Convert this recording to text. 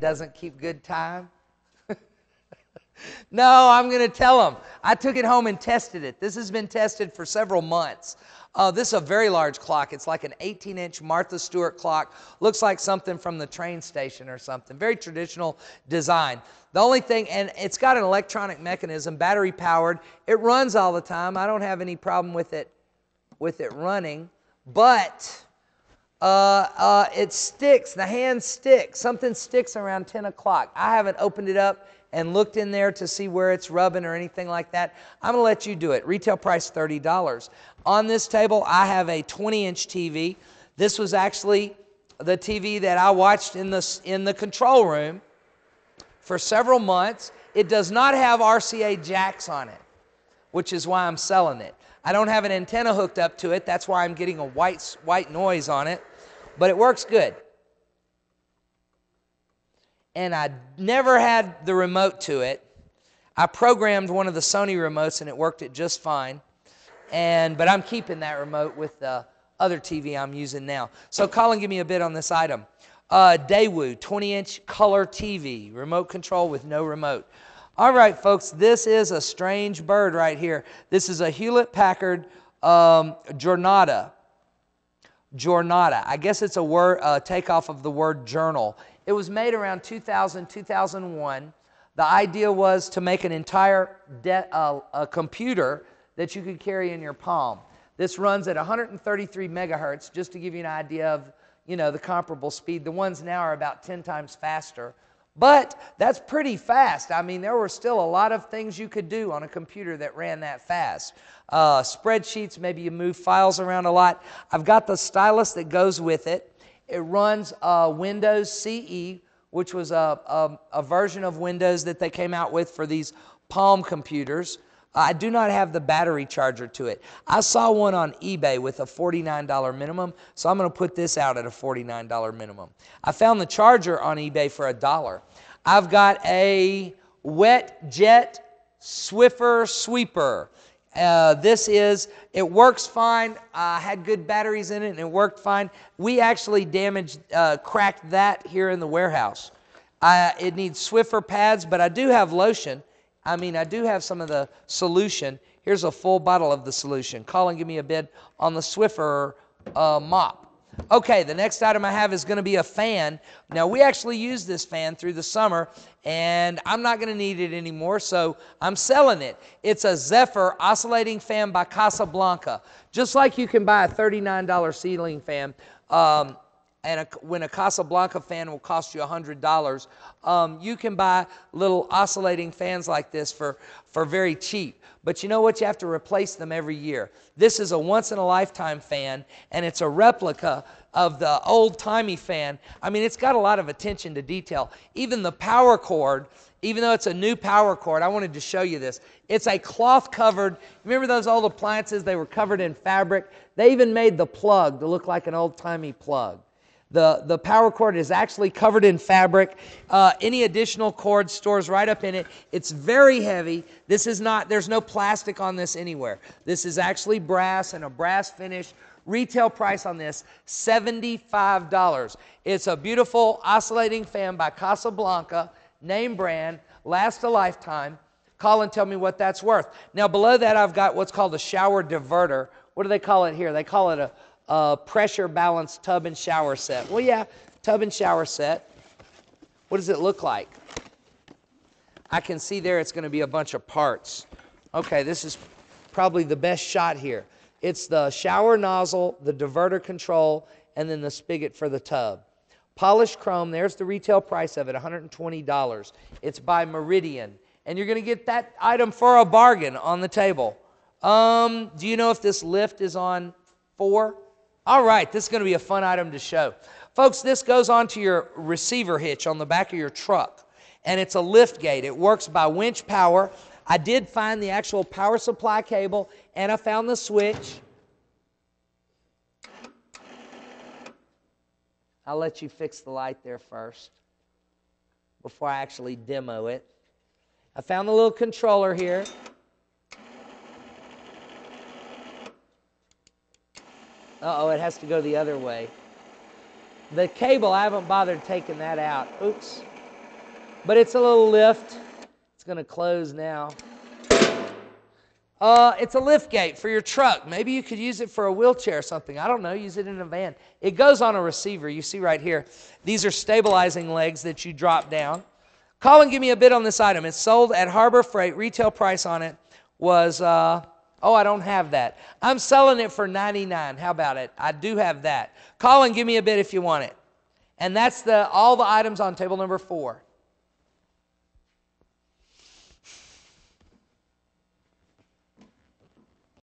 doesn't keep good time? No, I'm going to tell them. I took it home and tested it. This has been tested for several months. This is a very large clock. It's like an 18-inch Martha Stewart clock. Looks like something from the train station or something. Very traditional design. The only thing, and it's got an electronic mechanism, battery powered. It runs all the time. I don't have any problem with it running, but it sticks. The hand sticks. Something sticks around 10 o'clock. I haven't opened it up and looked in there to see where it's rubbing or anything like that. I'm going to let you do it. Retail price $30. On this table, I have a 20-inch TV. This was actually the TV that I watched in the control room for several months. It does not have RCA jacks on it, which is why I'm selling it. I don't have an antenna hooked up to it. That's why I'm getting a white noise on it, but it works good. And I never had the remote to it. I programmed one of the Sony remotes and it worked it just fine. But I'm keeping that remote with the other TV I'm using now. So Colin, give me a bid on this item. Daewoo 20-inch color TV, remote control with no remote. All right, folks, this is a strange bird right here. This is a Hewlett-Packard Jornada. Jornada. I guess it's a word takeoff of the word journal. It was made around 2000, 2001. The idea was to make an entire computer that you could carry in your palm. This runs at 133 megahertz, just to give you an idea of, the comparable speed. The ones now are about 10 times faster. But that's pretty fast. I mean, there were still a lot of things you could do on a computer that ran that fast. Spreadsheets, maybe you move files around a lot. I've got the stylus that goes with it. It runs Windows CE, which was a version of Windows that they came out with for these Palm computers. I do not have the battery charger to it. I saw one on eBay with a $49 minimum, so I'm going to put this out at a $49 minimum. I found the charger on eBay for $1. I've got a WetJet Swiffer Sweeper. It works fine. I had good batteries in it and it worked fine. We actually cracked that here in the warehouse. It needs Swiffer pads, but I do have lotion. I do have some of the solution. Here's a full bottle of the solution. Colin, give me a bid on the Swiffer mop. Okay, the next item I have is going to be a fan. Now, we actually use this fan through the summer, and I'm not going to need it anymore, so I'm selling it. It's a Zephyr oscillating fan by Casablanca. Just like you can buy a $39 ceiling fan, when a Casablanca fan will cost you $100, you can buy little oscillating fans like this for very cheap. But you know what? You have to replace them every year. This is a once-in-a-lifetime fan, and it's a replica of the old-timey fan. It's got a lot of attention to detail. Even the power cord, even though it's a new power cord, I wanted to show you this. It's a cloth-covered, remember those old appliances? They were covered in fabric. They even made the plug to look like an old-timey plug. The power cord is actually covered in fabric. Any additional cord stores right up in it. It's very heavy. There's no plastic on this anywhere. This is actually brass and a brass finish. Retail price on this, $75. It's a beautiful oscillating fan by Casablanca, name brand, lasts a lifetime. Colin, tell me what that's worth. Now below that I've got what's called a shower diverter. What do they call it here? They call it a pressure balanced tub and shower set. Well, yeah, tub and shower set. What does it look like? I can see there it's going to be a bunch of parts. Okay, this is probably the best shot here. It's the shower nozzle, the diverter control, and then the spigot for the tub. Polished chrome, there's the retail price of it, $120. It's by Meridian. And you're going to get that item for a bargain on the table. Do you know if this lift is on 4? All right, this is going to be a fun item to show. Folks, this goes onto your receiver hitch on the back of your truck, and it's a lift gate. It works by winch power. I did find the actual power supply cable, and I found the switch. I'll let you fix the light there first before I actually demo it. I found the little controller here. Uh-oh, it has to go the other way. The cable, I haven't bothered taking that out. Oops. but it's a little lift. It's going to close now. It's a lift gate for your truck. Maybe you could use it for a wheelchair or something. I don't know. Use it in a van. It goes on a receiver. You see right here. These are stabilizing legs that you drop down. Call and give me a bid on this item. It's sold at Harbor Freight. Retail price on it was, I don't have that. I'm selling it for $99. How about it? I do have that. Call and give me a bid if you want it. And that's all the items on table number 4.